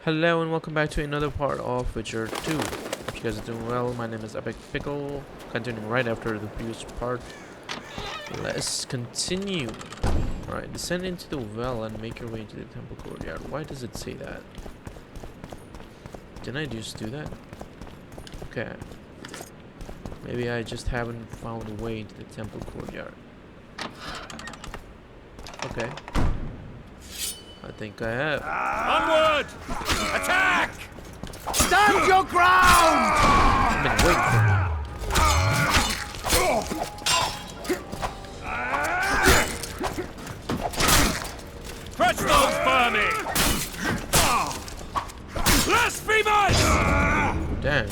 Hello and welcome back to another part of Witcher 2. Hope you guys are doing well. My name is Epic Pickle. Continuing right after the previous part. Let's continue. Alright, descend into the well and make your way into the temple courtyard. Why does it say that? Didn't I just do that? Okay. Maybe I just haven't found a way into the temple courtyard. Okay. I think I have. Onward! Attack! Stand your ground! I've been waiting for you. Crush those vermin! Blasphemers! Damn.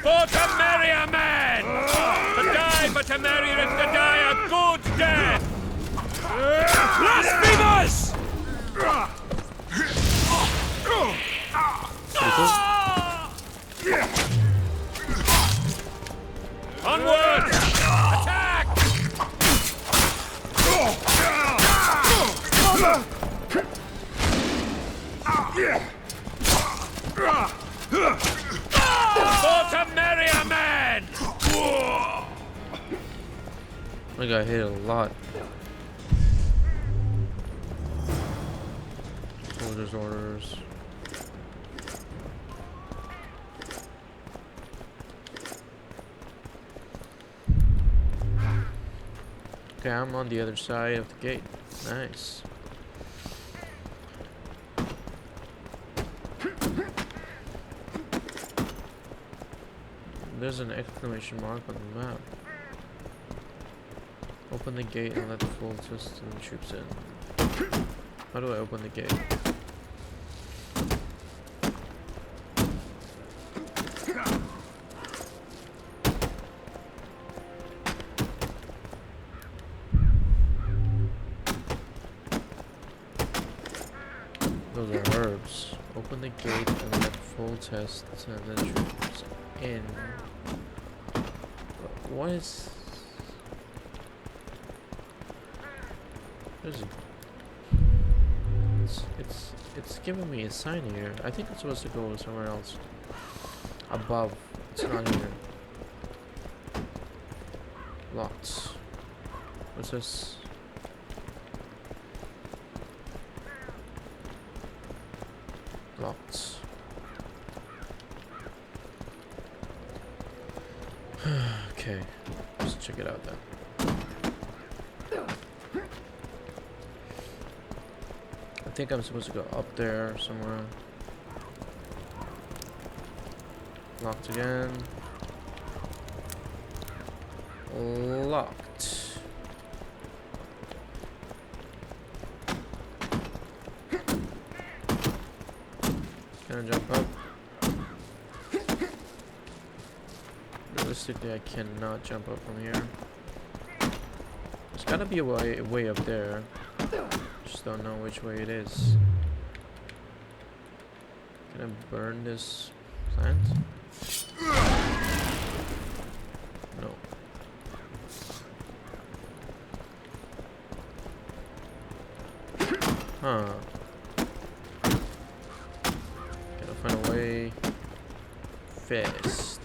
For to marry a man! To die, but to marry and to die a good death! Blasphemers! Onward! Attack! For to marry a man! I got hit a lot. Soldiers' orders. Okay, I'm on the other side of the gate. Nice. There's an exclamation mark on the map. Open the gate and let the full system troops in. How do I open the gate? Those are herbs. Open the gate and let full test and then troops in. What is... There's a... It's giving me a sign here. I think it's supposed to go somewhere else. Above. It's not here. Lots. What's this? Lots. Okay. Let's check it out then. I think I'm supposed to go up there somewhere. Locked again. Locked. Can I jump up? Realistically, I cannot jump up from here. There's gotta be a way up there. Just don't know which way it is. Can I burn this plant? No. Huh. Gotta find a way fast.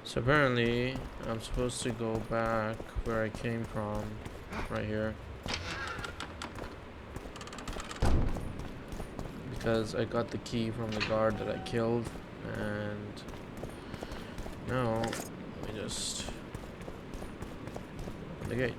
So apparently, I'm supposed to go back where I came from, right here. Because I got the key from the guard that I killed, and now, let me just open the gate.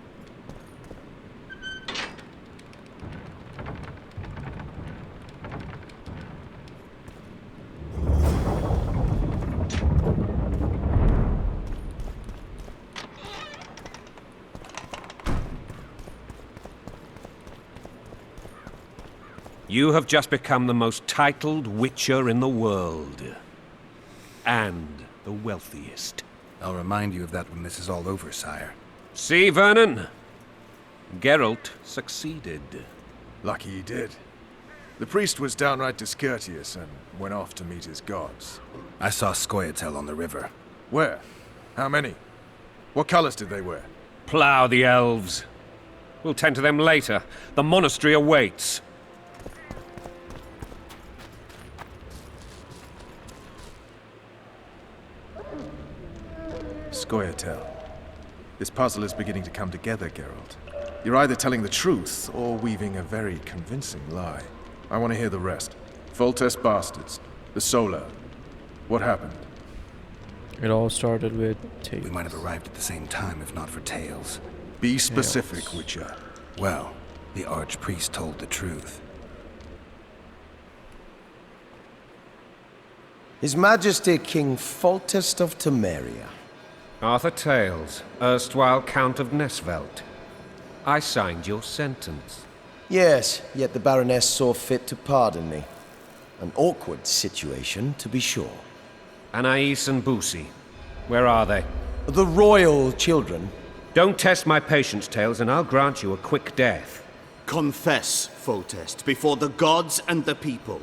You have just become the most titled witcher in the world. And the wealthiest. I'll remind you of that when this is all over, sire. See, Vernon? Geralt succeeded. Lucky he did. The priest was downright discourteous and went off to meet his gods. I saw Scoia'tael on the river. Where? How many? What colors did they wear? Plough the elves. We'll tend to them later. The monastery awaits. Scoia'tael. This puzzle is beginning to come together, Geralt. You're either telling the truth or weaving a very convincing lie. I want to hear the rest. Foltest bastards. The Solar. What happened? It all started with Tails. We might have arrived at the same time if not for Tails. Be specific, Tails. Witcher. Well, the Archpriest told the truth. His Majesty King Foltest of Temeria. Arthur Tales, erstwhile Count of Nesvelt. I signed your sentence. Yes, yet the Baroness saw fit to pardon me. An awkward situation, to be sure. Anais and Boussy, where are they? The royal children. Don't test my patience, Tales, and I'll grant you a quick death. Confess, Foltest, before the gods and the people.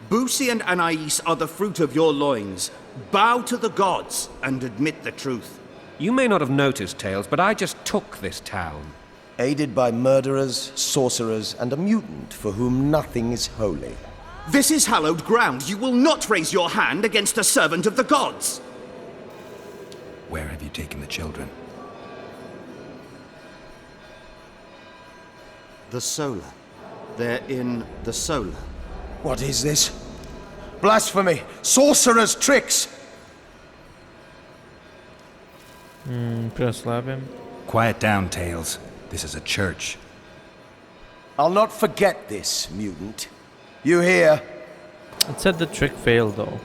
Boussy and Anais are the fruit of your loins. Bow to the gods and admit the truth. You may not have noticed, Tales, but I just took this town. Aided by murderers, sorcerers, and a mutant for whom nothing is holy. This is hallowed ground. You will not raise your hand against a servant of the gods. Where have you taken the children? The Solar. They're in the Solar. What is this? Blasphemy! Sorcerer's tricks! Could I slap him? Quiet down, Tails. This is a church. I'll not forget this, mutant. You hear? It said the trick failed though.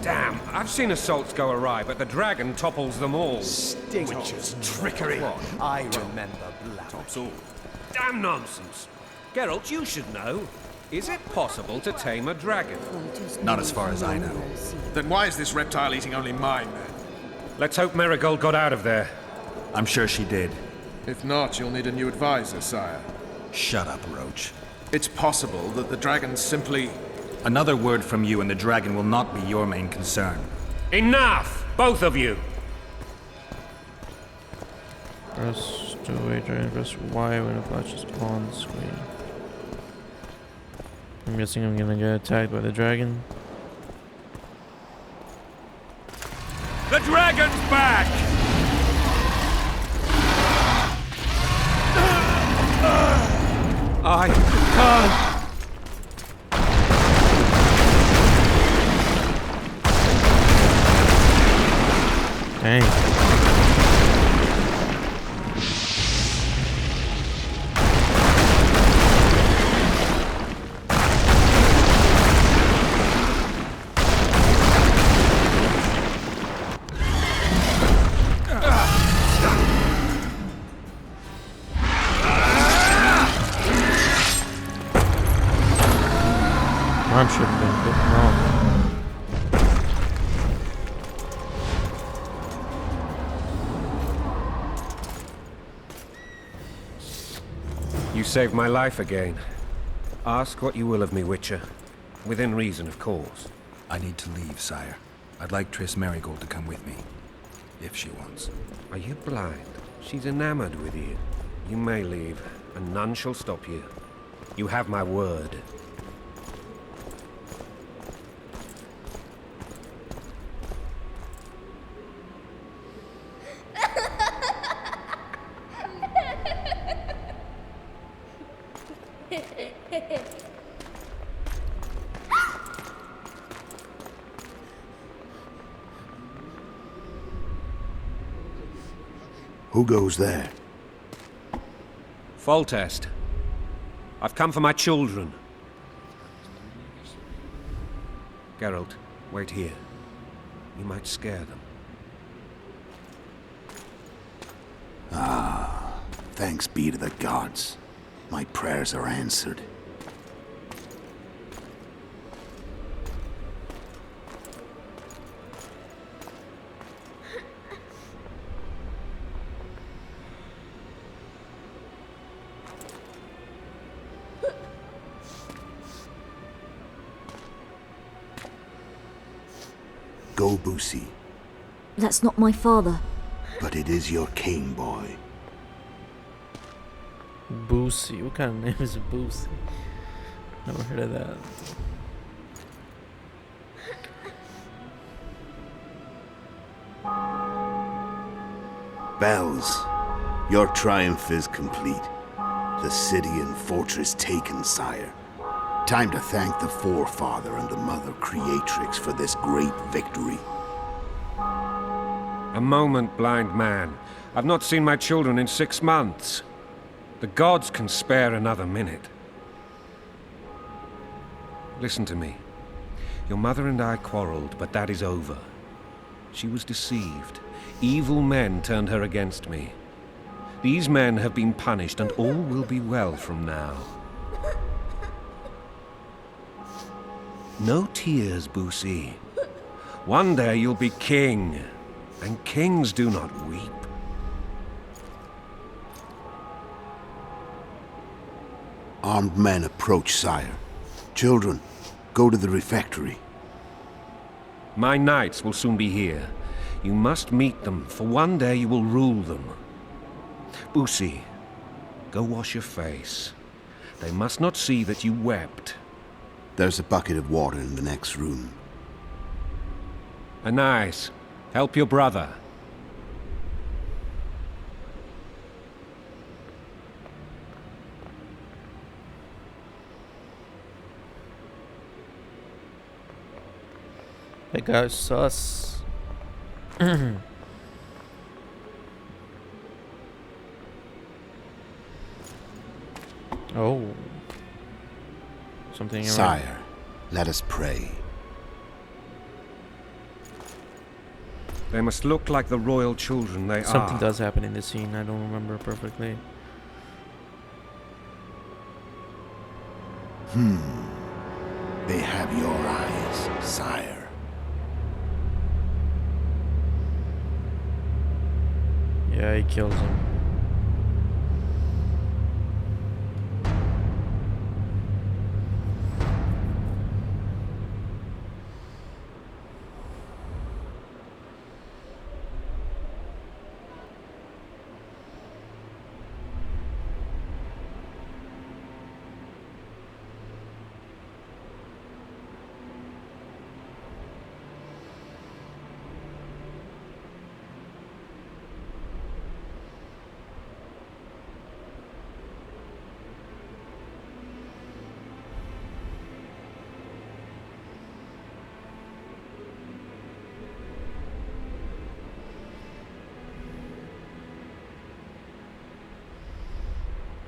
Damn, I've seen assaults go awry, but the dragon topples them all. Witch's trickery. I remember blasphemy. Damn nonsense. Geralt, you should know. Is it possible to tame a dragon? Not as far as I know. Then why is this reptile eating only mine, then? Let's hope Marigold got out of there. I'm sure she did. If not, you'll need a new advisor, sire. Shut up, Roach. It's possible that the dragon simply... Another word from you and the dragon will not be your main concern. Enough! Both of you! Press to wait or press Y when it flashes on screen. I'm guessing I'm gonna get attacked by the dragon. The dragon's back! I can't. Dang. Arm should have been good. You saved my life again. Ask what you will of me, Witcher. Within reason, of course. I need to leave, sire. I'd like Triss Merigold to come with me. If she wants. Are you blind? She's enamored with you. You may leave, and none shall stop you. You have my word. Who goes there? Foltest. I've come for my children. Geralt, wait here. You might scare them. Thanks be to the gods. My prayers are answered. know Boosie, That's not my father. but it is your king, boy. Boosie. What kind of name is Boosie? Never heard of that. Bells, your triumph is complete. The city and fortress taken, sire. Time to thank the Forefather and the Mother Creatrix for this great victory. A moment, blind man. I've not seen my children in 6 months. The gods can spare another minute. Listen to me. Your mother and I quarreled, but that is over. She was deceived. Evil men turned her against me. These men have been punished, and all will be well from now. No tears, Boosie. One day you'll be king, and kings do not weep. Armed men approach, sire. Children, go to the refectory. My knights will soon be here. You must meet them, for one day you will rule them. Boosie, go wash your face. They must not see that you wept. There's a bucket of water in the next room. Anais, help your brother. That guy's sus. Oh. Something around. Sire, let us pray. They must look like the royal children they Something are. does happen in this scene. I don't remember perfectly. They have your eyes, sire. Yeah, he kills him.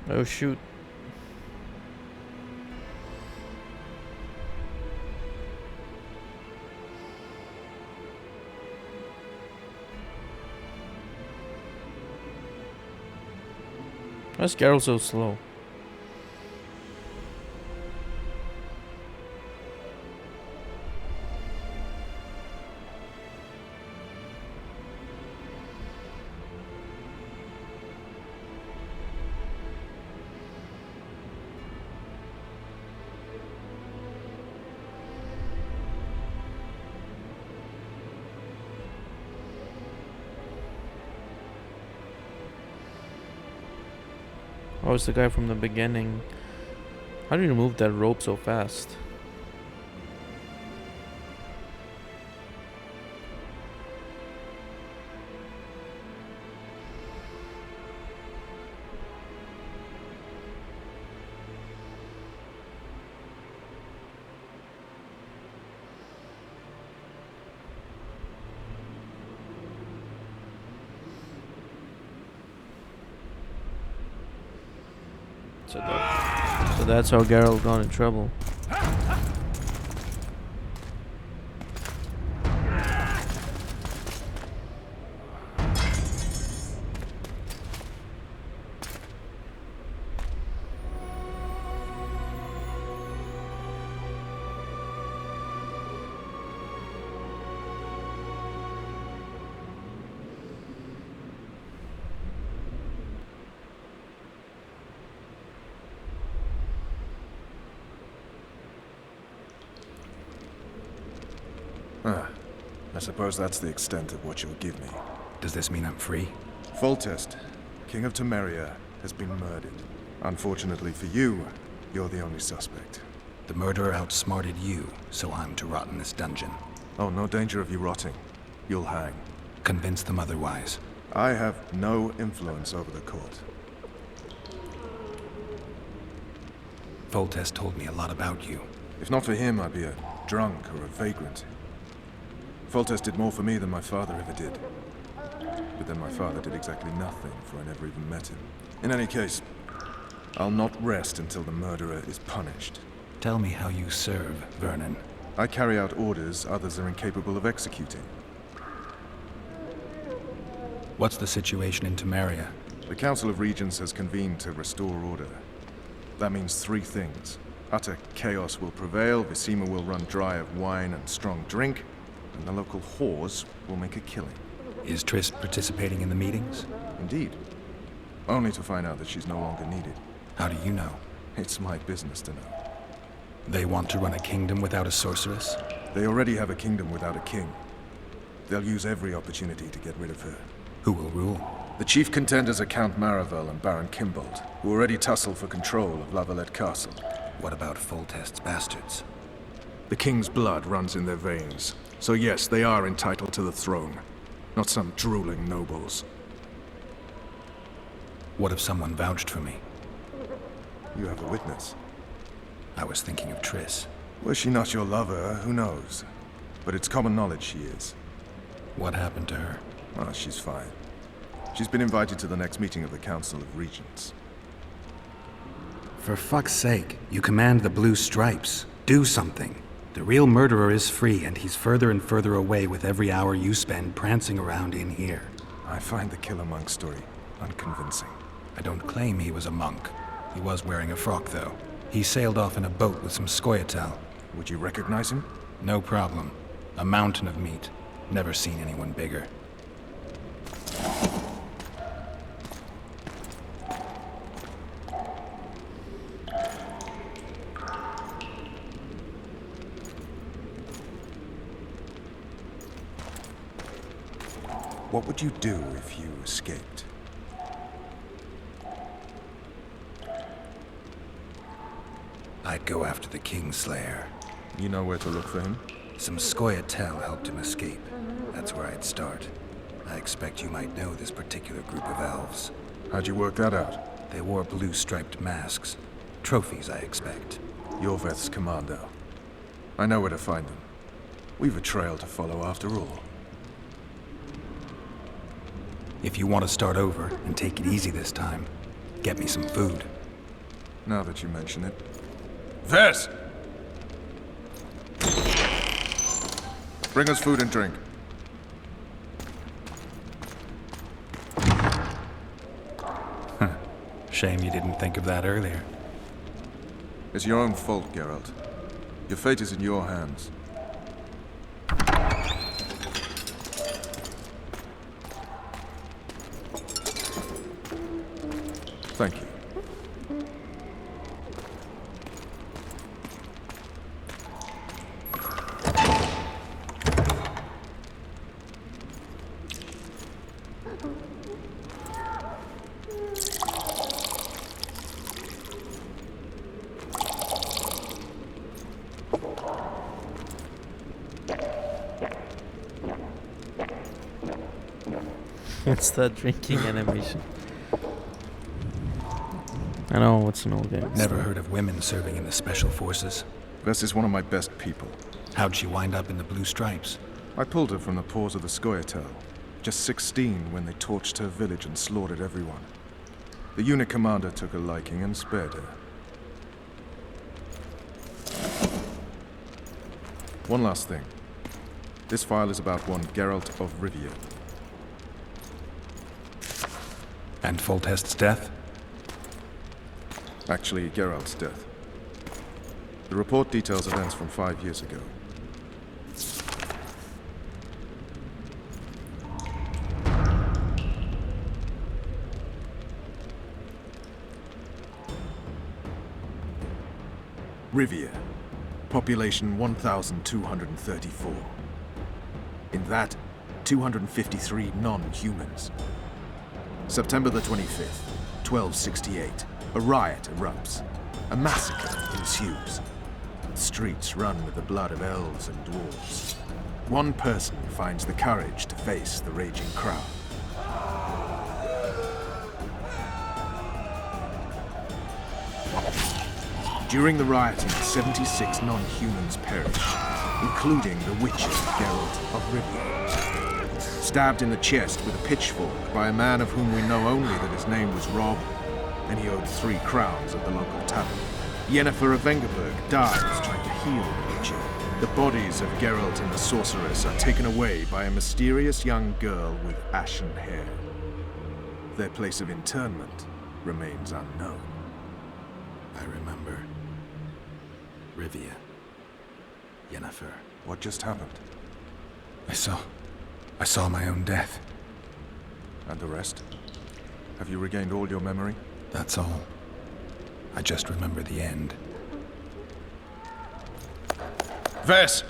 Oh shoot. Why is Geralt so slow? Oh, it's the guy from the beginning. How do you remove that rope so fast? So that's how Geralt got in trouble. I suppose that's the extent of what you'll give me. Does this mean I'm free? Foltest, King of Temeria, has been murdered. Unfortunately for you, you're the only suspect. The murderer outsmarted you, so I'm to rot in this dungeon. Oh, no danger of you rotting. You'll hang. Convince them otherwise. I have no influence over the court. Foltest told me a lot about you. If not for him, I'd be a drunk or a vagrant. Foltest did more for me than my father ever did. But then my father did exactly nothing, for I never even met him. In any case, I'll not rest until the murderer is punished. Tell me how you serve, Vernon. I carry out orders others are incapable of executing. What's the situation in Temeria? The Council of Regents has convened to restore order. That means three things. Utter chaos will prevail, Visima will run dry of wine and strong drink, and the local whores will make a killing. Is Triss participating in the meetings? Indeed. Only to find out that she's no longer needed. How do you know? It's my business to know. They want to run a kingdom without a sorceress? They already have a kingdom without a king. They'll use every opportunity to get rid of her. Who will rule? The chief contenders are Count Maravel and Baron Kimbold, who already tussle for control of La Valette Castle. What about Foltest's bastards? The king's blood runs in their veins, so yes, they are entitled to the throne. Not some drooling nobles. What if someone vouched for me? You have a witness. I was thinking of Triss. Was she not your lover, who knows? But it's common knowledge she is. What happened to her? Ah, she's fine. She's been invited to the next meeting of the Council of Regents. For fuck's sake, you command the Blue Stripes. Do something. The real murderer is free, and he's further and further away with every hour you spend prancing around in here. I find the Killer Monk story unconvincing. I don't claim he was a monk. He was wearing a frock, though. He sailed off in a boat with some Scoia'tael. Would you recognize him? No problem. A mountain of meat. Never seen anyone bigger. What would you do if you escaped? I'd go after the Kingslayer. You know where to look for him? Some Scoia'tael helped him escape. That's where I'd start. I expect you might know this particular group of elves. How'd you work that out? They wore blue-striped masks. Trophies, I expect. Yorveth's commando. I know where to find them. We've a trail to follow after all. If you want to start over and take it easy this time, get me some food. Now that you mention it. Vess! Bring us food and drink. Shame you didn't think of that earlier. It's your own fault, Geralt. Your fate is in your hands. Thank you. What's that drinking animation? I know, it's an old game. Never heard of women serving in the Special Forces. Vess is one of my best people. How'd she wind up in the Blue Stripes? I pulled her from the paws of the Scoia'tael. Just 16 when they torched her village and slaughtered everyone. The unit commander took a liking and spared her. One last thing. This file is about one Geralt of Rivia. And Foltest's death? Actually, Geralt's death. The report details events from 5 years ago. Rivia. Population 1,234. In that, 253 non-humans. September the 25th, 1268. A riot erupts. A massacre ensues. The streets run with the blood of elves and dwarves. One person finds the courage to face the raging crowd. During the rioting, 76 non-humans perished, including the witcher Geralt of Rivia. Stabbed in the chest with a pitchfork by a man of whom we know only that his name was Rob, and he owed 3 crowns at the local tavern. Yennefer of Vengerberg dies trying to heal the witcher. The bodies of Geralt and the sorceress are taken away by a mysterious young girl with ashen hair. Their place of interment remains unknown. I remember. Rivia. Yennefer. What just happened? I saw my own death. And the rest? Have you regained all your memory? That's all. I just remember the end. Vess!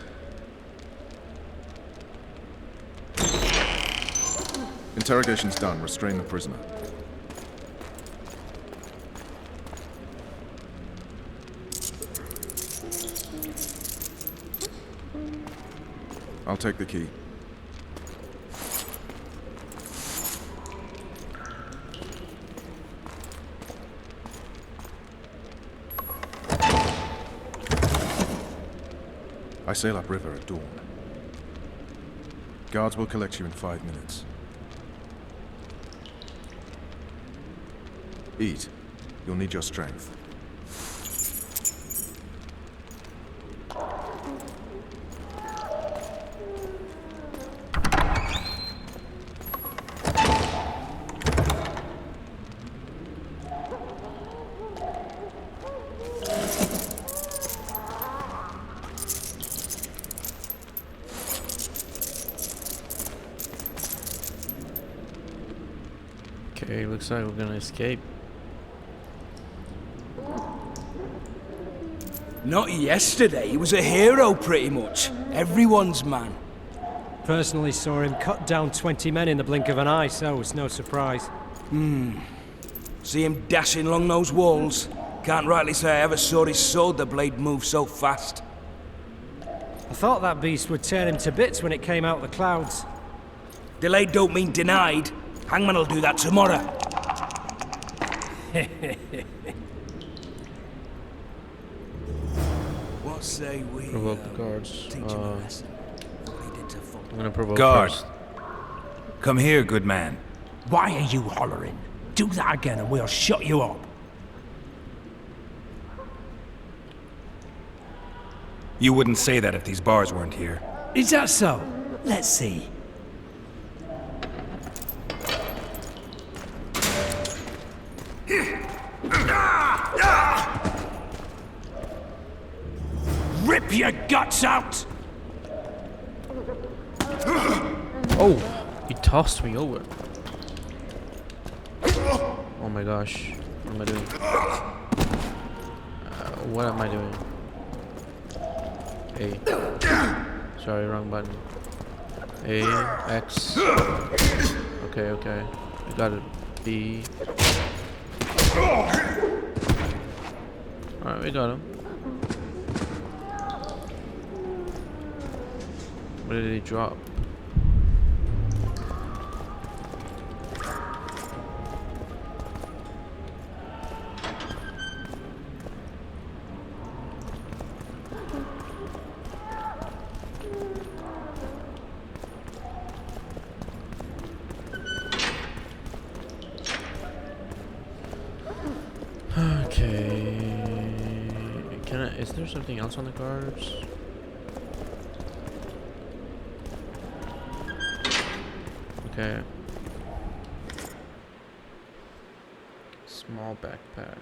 Interrogation's done. Restrain the prisoner. I'll take the key. I sail upriver at dawn. Guards will collect you in 5 minutes. Eat. You'll need your strength. Okay, looks like we're gonna escape. Not yesterday, he was a hero pretty much. Everyone's man. Personally saw him cut down 20 men in the blink of an eye, so it's no surprise. See him dashing along those walls. Can't rightly say I ever saw his sword the blade move so fast. I thought that beast would tear him to bits when it came out of the clouds. Delayed don't mean denied. Hangman'll do that tomorrow. What say we Provoke the guards. teach him a lesson? What he did to Fulton. I'm gonna provoke Guard. first. Come here, good man. Why are you hollering? Do that again and we'll shut you up. You wouldn't say that if these bars weren't here. Is that so? Let's see. Rip your guts out! Oh, he tossed me over. Oh my gosh, what am I doing? What am I doing? A. Sorry, wrong button. A, X. Okay, okay. I got it. B. Alright, we got him. What did he drop? Okay. Can I? Is there something else on the cards? Okay. Small backpack.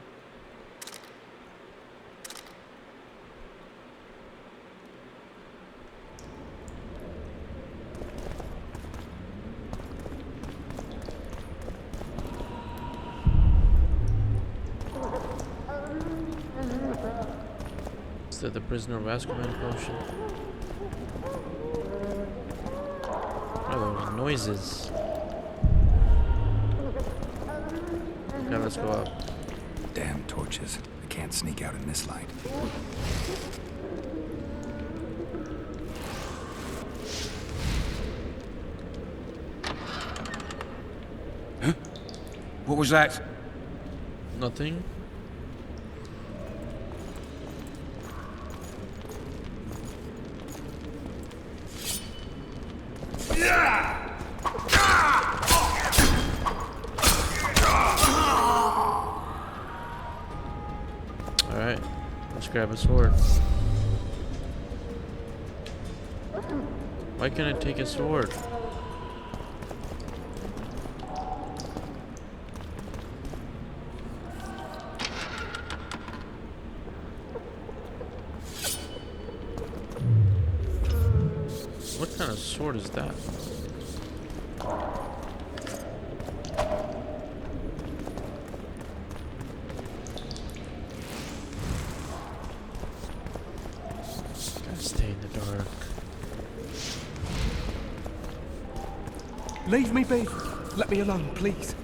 Is that the prisoner of Azkaban potion? noises. Okay, let's go up. Damn torches. I can't sneak out in this light. Huh? What was that? Nothing. Alright, let's grab a sword. Why can't I take a sword? What kind of sword is that? Gotta stay in the dark. Leave me be. Let me alone, please.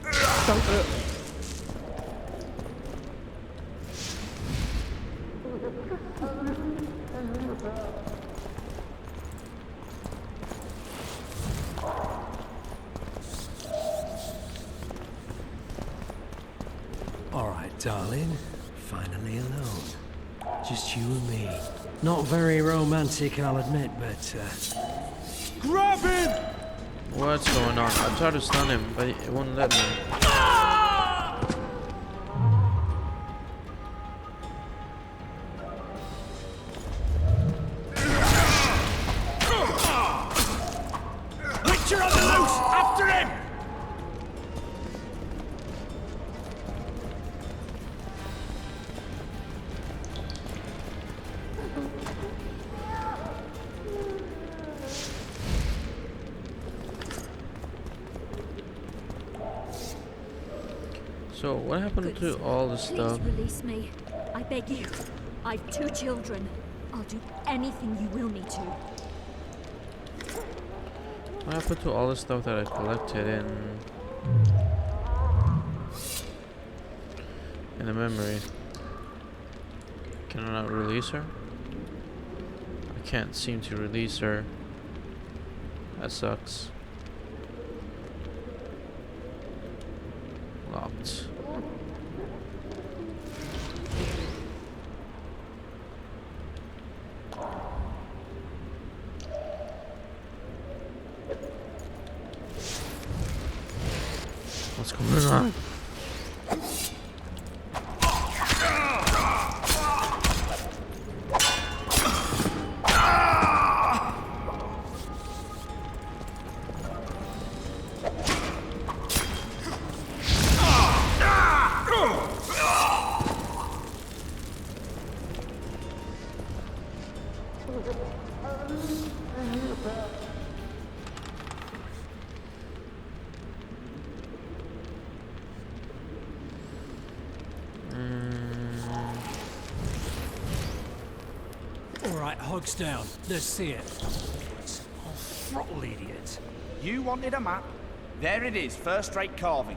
Don't hurt me. All right, darling. Finally alone. Just you and me. Not very romantic, I'll admit, but Grab him! What's going on? I tried to stun him, but it won't let me. Witcher on the loose! After him! So, what happened to all the stuff? Please release me. I beg you. I've 2 children. I'll do anything you will me to. What happened to all the stuff that I collected in the memory? Can I not release her? I can't seem to release her. That sucks. Locked. What's going on? all right, hogs down. Let's see it. Oh, throttle idiot. You wanted a map? There it is, first-rate carving.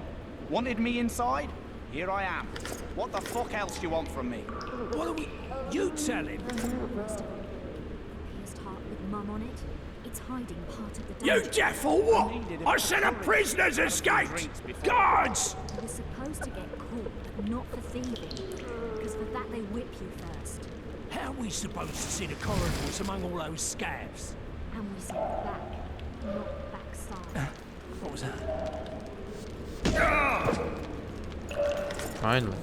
Wanted me inside? Here I am. What the fuck else do you want from me? What are we? You tell him. Most of it. Pierced heart with mum on it. It's hiding part of the You dungeon. deaf or what? I said a prisoner's escaped! Guards! You were supposed to get caught, but not for thieving. Because for that they whip you first. How are we supposed to see the corridors among all those scabs? And we sit back, not backside. What was that? Finally.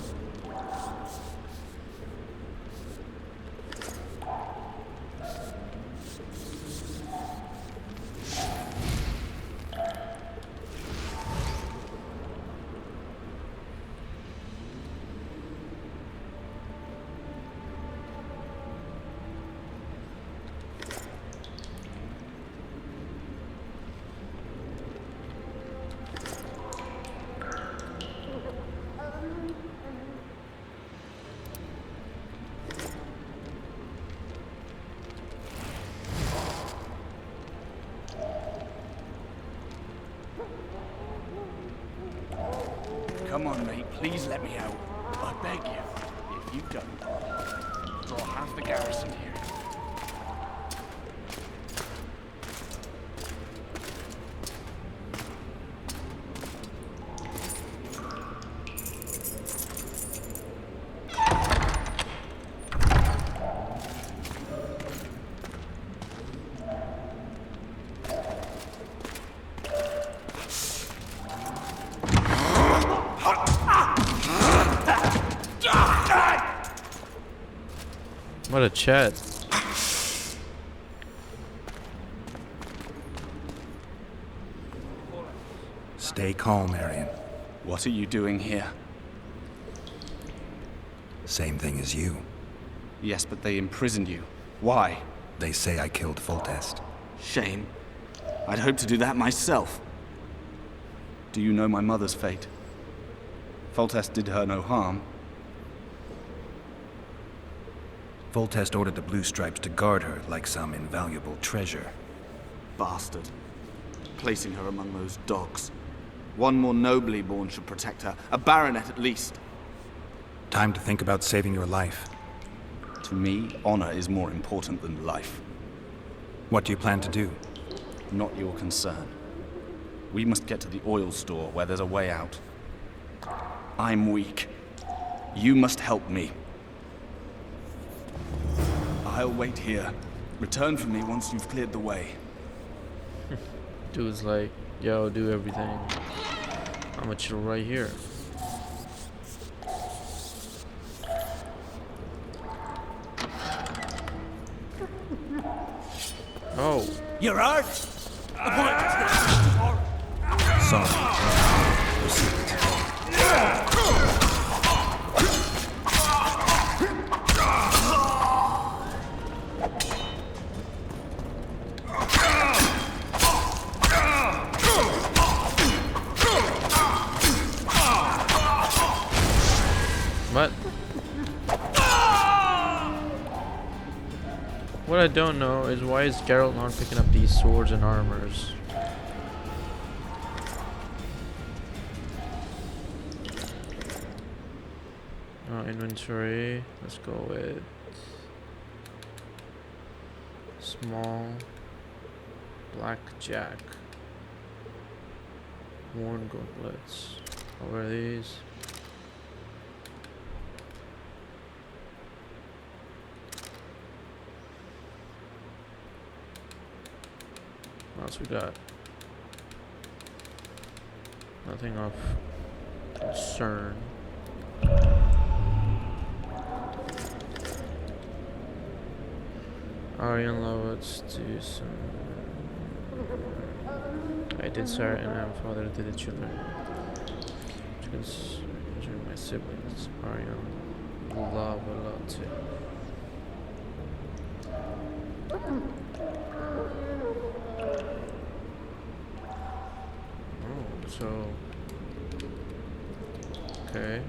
Come on, mate. Please let me out. I beg you. If you don't, I'll draw half the garrison here. What a chat. Stay calm, Arian. What are you doing here? Same thing as you. Yes, but they imprisoned you. Why? They say I killed Foltest. Shame. I'd hoped to do that myself. Do you know my mother's fate? Foltest did her no harm. Foltest ordered the Blue Stripes to guard her like some invaluable treasure. Bastard. Placing her among those dogs. One more nobly born should protect her. A baronet at least. Time to think about saving your life. To me, honor is more important than life. What do you plan to do? Not your concern. We must get to the oil store where there's a way out. I'm weak. You must help me. I'll wait here. Return for me once you've cleared the way. Dude's like, yo, do everything. I'm gonna chill right here. Oh. You're hurt? Sorry. What? What I don't know is why is Geralt not picking up these swords and armors? Inventory. Let's go with small blackjack. Worn gauntlets. What are these? What else we got? Nothing of concern. Arian Lovitz to some. I did, sir, and I'm father to the children. Considering my siblings, Arian love a lot too. Oh, so okay.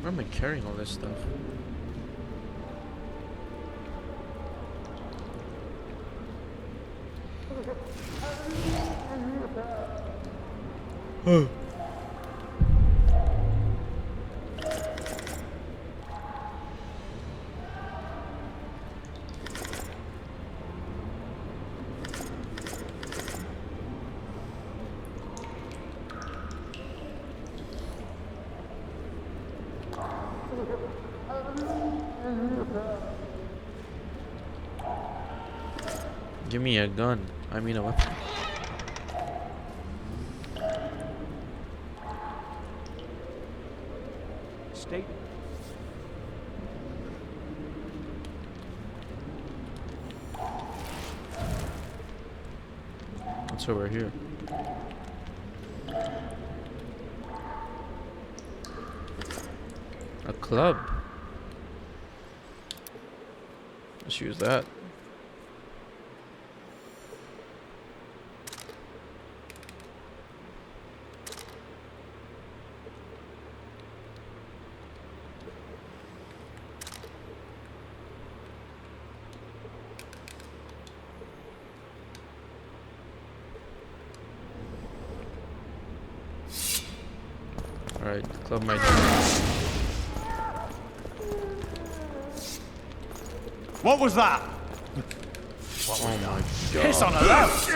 Why am I carrying all this stuff? Oh. Give me a gun. I mean a weapon. State. What's over here? A club. Let's use that. Alright, club my What was that? Oh my god. Piss on a left!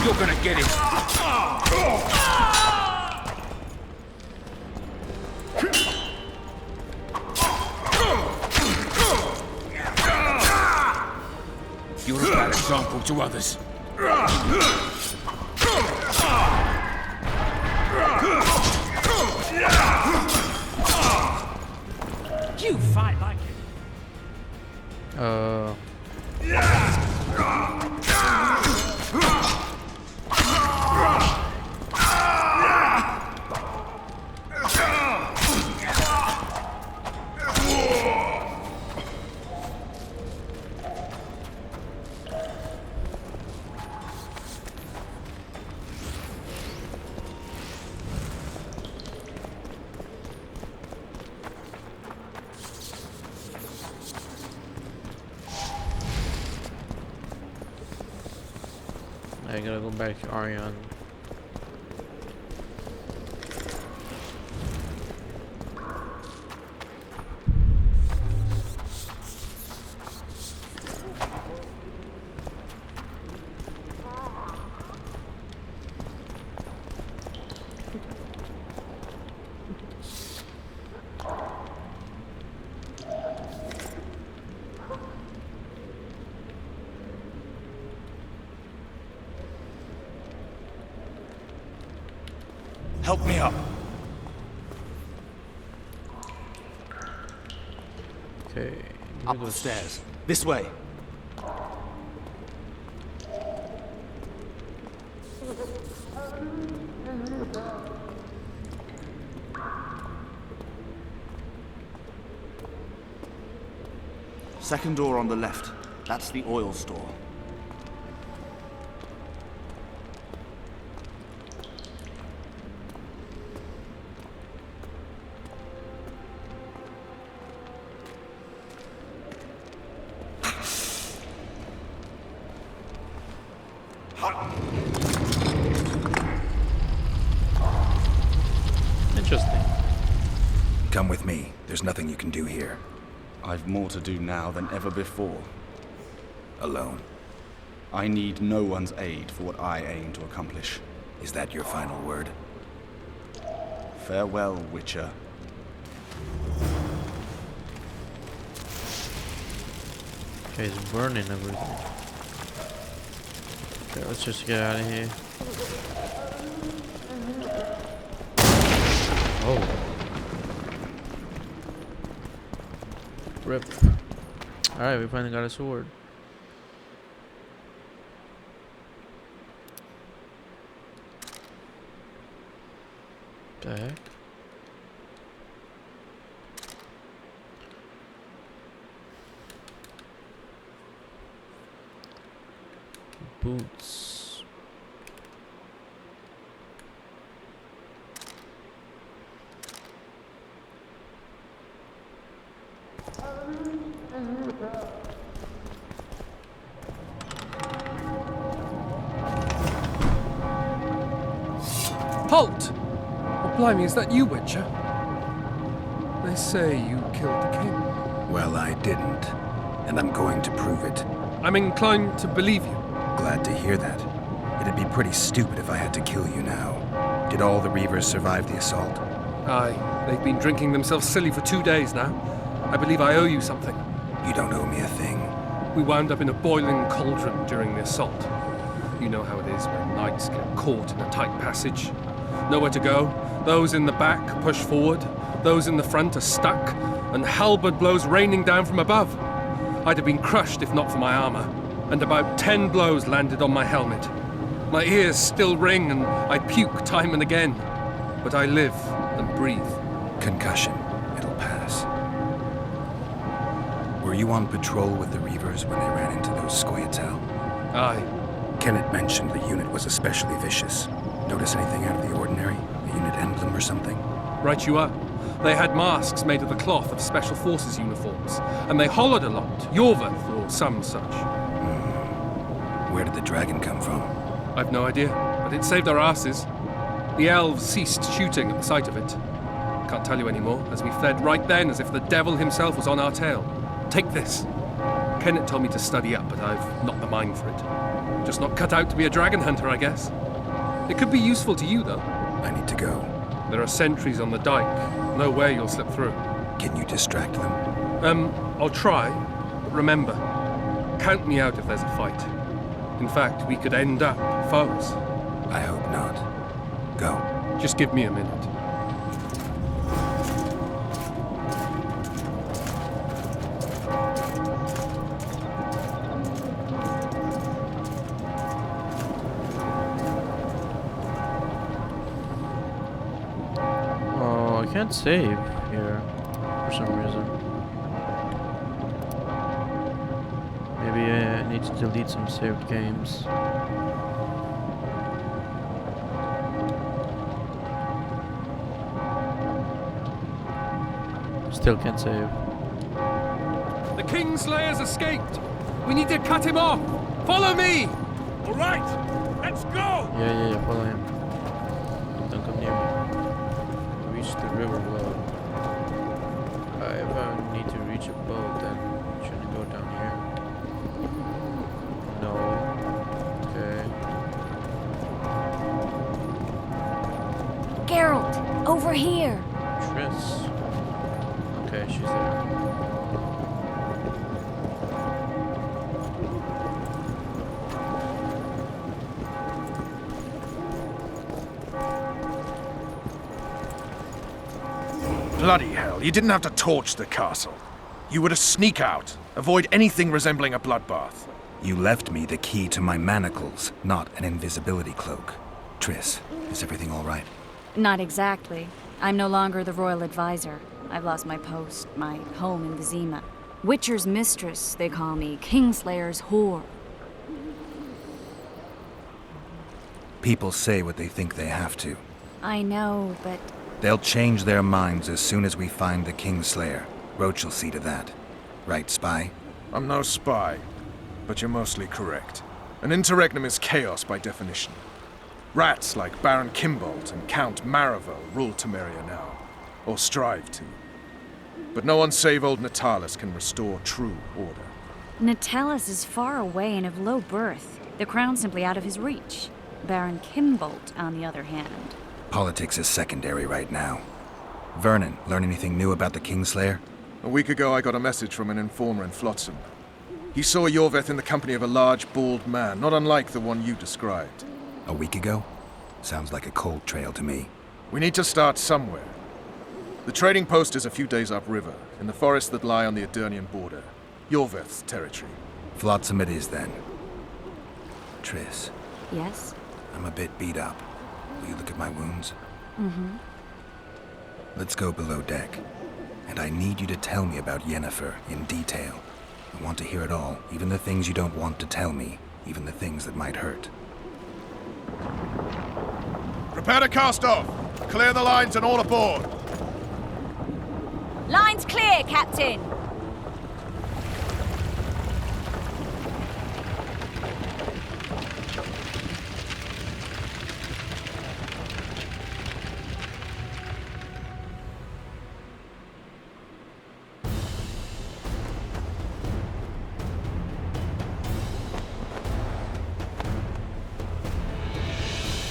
You're gonna get it. You're a bad example to others. You fight like it. I gotta go back to Arion. Help me up. Okay. Up the stairs. This way. Second door on the left. That's the oil store. Interesting. Come with me. There's nothing you can do here. I've more to do now than ever before. Alone. I need no one's aid for what I aim to accomplish. Is that your final word? Farewell, Witcher. Okay, it's burning everything. Okay, let's just get out of here. Oh. Rip. Alright, we finally got a sword. The heck? Boots. Halt! Oh, blimey, is that you, Witcher? They say you killed the king. Well, I didn't. And I'm going to prove it. I'm inclined to believe you. Glad to hear that. It'd be pretty stupid if I had to kill you now. Did all the Reavers survive the assault? Aye, they've been drinking themselves silly for 2 days now. I believe I owe you something. You don't owe me a thing. We wound up in a boiling cauldron during the assault. You know how it is when knights get caught in a tight passage. Nowhere to go. Those in the back push forward. Those in the front are stuck. And halberd blows raining down from above. I'd have been crushed if not for my armor. And about 10 blows landed on my helmet. My ears still ring and I puke time and again. But I live and breathe. Concussion. It'll pass. Were you on patrol with the Reavers when they ran into those Scoia'tael? Aye. Kenneth mentioned the unit was especially vicious. Notice anything out of the ordinary? A unit emblem or something? Right you are. They had masks made of the cloth of Special Forces uniforms, and they hollered a lot, Yorveth or some such. Where did the dragon come from? I've no idea, but it saved our asses. The elves ceased shooting at the sight of it. Can't tell you anymore, as we fled right then as if the devil himself was on our tail. Take this. Kenneth told me to study up, but I've not the mind for it. Just not cut out to be a dragon hunter, I guess. It could be useful to you, though. I need to go. There are sentries on the dike. No way you'll slip through. Can you distract them? I'll try. But remember, count me out if there's a fight. In fact, we could end up foes. I hope not. Go. Just give me a minute. Oh, I can't save here for some reason. Maybe I need to delete some saved games. Still can't save. The Kingslayer's escaped! We need to cut him off! Follow me! Alright, let's go! Yeah, follow him. Don't come near me. Reach the river below. If I need to reach a boat, then shouldn't go down here. No. Okay. Geralt, over here. Triss. Okay, she's there. Bloody hell, you didn't have to torch the castle. You were to sneak out, avoid anything resembling a bloodbath. You left me the key to my manacles, not an invisibility cloak. Triss, is everything all right? Not exactly. I'm no longer the royal advisor. I've lost my post, my home in Vizima. Witcher's mistress, they call me. Kingslayer's whore. People say what they think they have to. I know, but... They'll change their minds as soon as we find the Kingslayer. Roach will see to that. Right, spy? I'm no spy, but you're mostly correct. An interregnum is chaos by definition. Rats like Baron Kimbolt and Count Maravel rule Temeria now, or strive to. But no one save old Natalis can restore true order. Natalis is far away and of low birth. The crown's simply out of his reach. Baron Kimbolt, on the other hand. Politics is secondary right now. Vernon, learn anything new about the Kingslayer? A week ago I got a message from an informer in Flotsam. He saw Yorveth in the company of a large, bald man, not unlike the one you described. A week ago? Sounds like a cold trail to me. We need to start somewhere. The trading post is a few days upriver, in the forests that lie on the Aedirnian border. Yorveth's territory. Flotsam it is, then. Triss. Yes? I'm a bit beat up. Will you look at my wounds? Mm-hmm. Let's go below deck. And I need you to tell me about Yennefer in detail. I want to hear it all, even the things you don't want to tell me, even the things that might hurt. Prepare to cast off! Clear the lines and all aboard! Line's clear, Captain!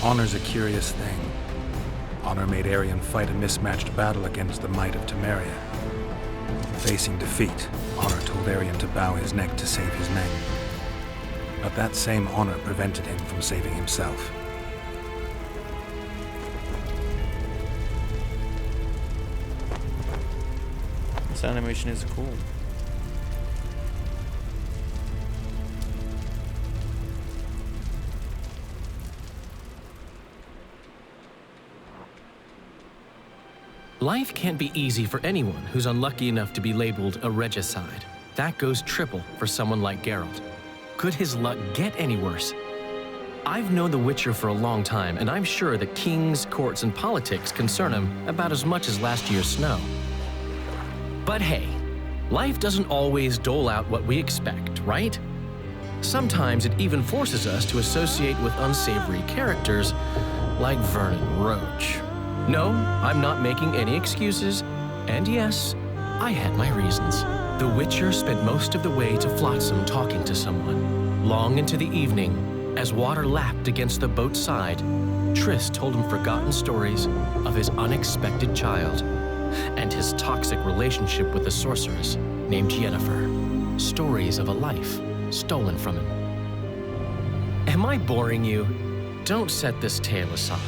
Honor's a curious thing. Honor made Arion fight a mismatched battle against the might of Temeria. Facing defeat, Honor told Arion to bow his neck to save his men. But that same honor prevented him from saving himself. This animation is cool. Life can't be easy for anyone who's unlucky enough to be labeled a regicide. That goes triple for someone like Geralt. Could his luck get any worse? I've known the Witcher for a long time, and I'm sure that kings, courts, and politics concern him about as much as last year's snow. But hey, life doesn't always dole out what we expect, right? Sometimes it even forces us to associate with unsavory characters like Vernon Roach. No, I'm not making any excuses, and yes, I had my reasons. The Witcher spent most of the way to Flotsam talking to someone. Long into the evening, as water lapped against the boat's side, Triss told him forgotten stories of his unexpected child and his toxic relationship with a sorceress named Yennefer. Stories of a life stolen from him. Am I boring you? Don't set this tale aside.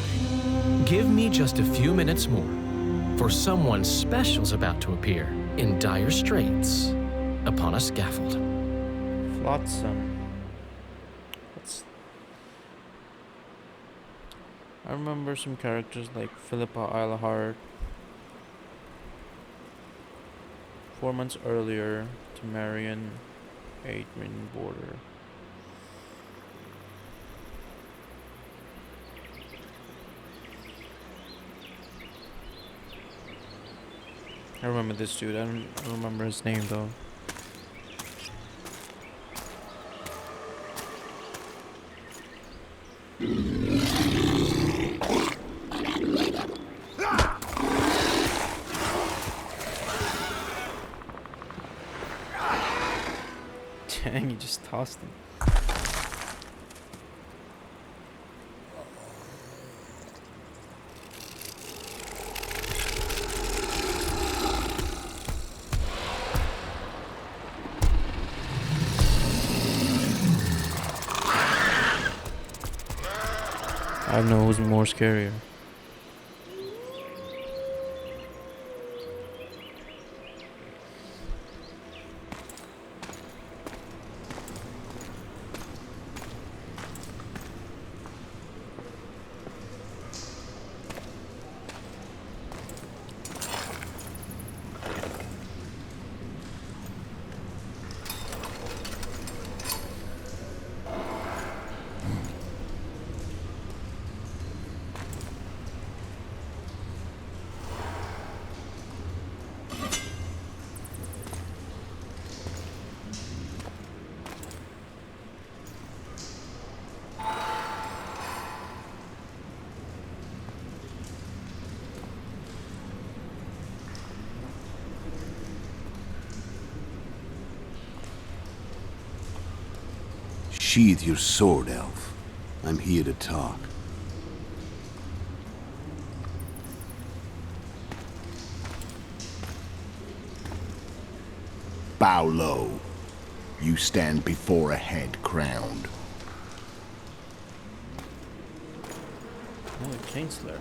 Give me just a few minutes more, for someone special's about to appear in dire straits upon a scaffold. Flotsam. I remember some characters like Philippa Eilhart. 4 months earlier, Temerian, Adrian Border. I remember this dude. I don't remember his name though. Dang, he just tossed him. I don't know who's more scarier. Sheathe your sword, elf. I'm here to talk. Bow low. You stand before a head crowned. Oh, Chancellor.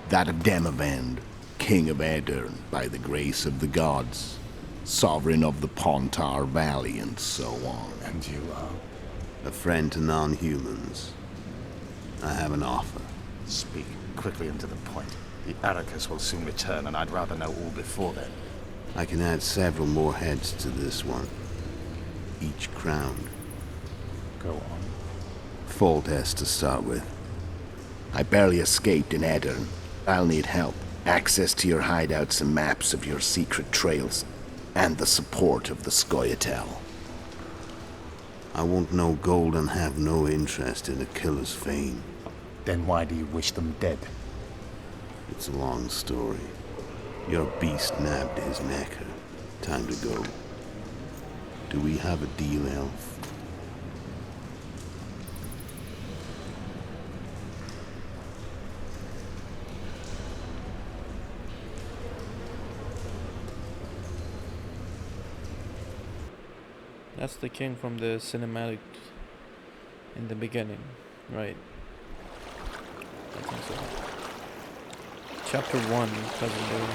That of Demavend, King of Aedirn, by the grace of the gods, sovereign of the Pontar Valley, and so on. And you are? A friend to non-humans. I have an offer. Speak quickly and to the point. The Arrakis will soon return, and I'd rather know all before then. I can add several more heads to this one. Each crowned. Go on. Foltest to start with. I barely escaped in Aedirn. I'll need help. Access to your hideouts and maps of your secret trails. And the support of the Scoia'tael. I want no gold and have no interest in a killer's fame. Then why do you wish them dead? It's a long story. Your beast nabbed his necker. Time to go. Do we have a deal, elf? That's the king from the cinematic in the beginning, right? I think so. Chapter 1, Cousin Lou.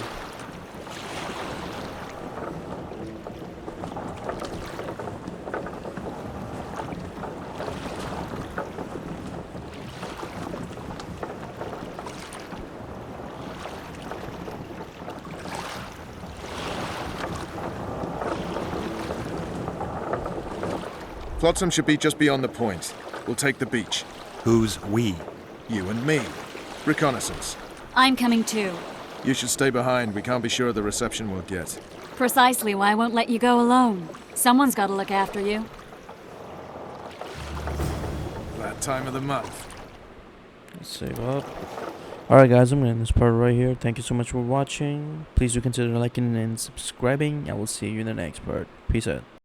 Flotsam should be just beyond the point. We'll take the beach. Who's we? You and me. Reconnaissance. I'm coming too. You should stay behind. We can't be sure of the reception we'll get. Precisely why I won't let you go alone. Someone's got to look after you. That time of the month. Let's save up. Alright guys, I'm gonna end this part right here. Thank you so much for watching. Please do consider liking and subscribing. I will see you in the next part. Peace out.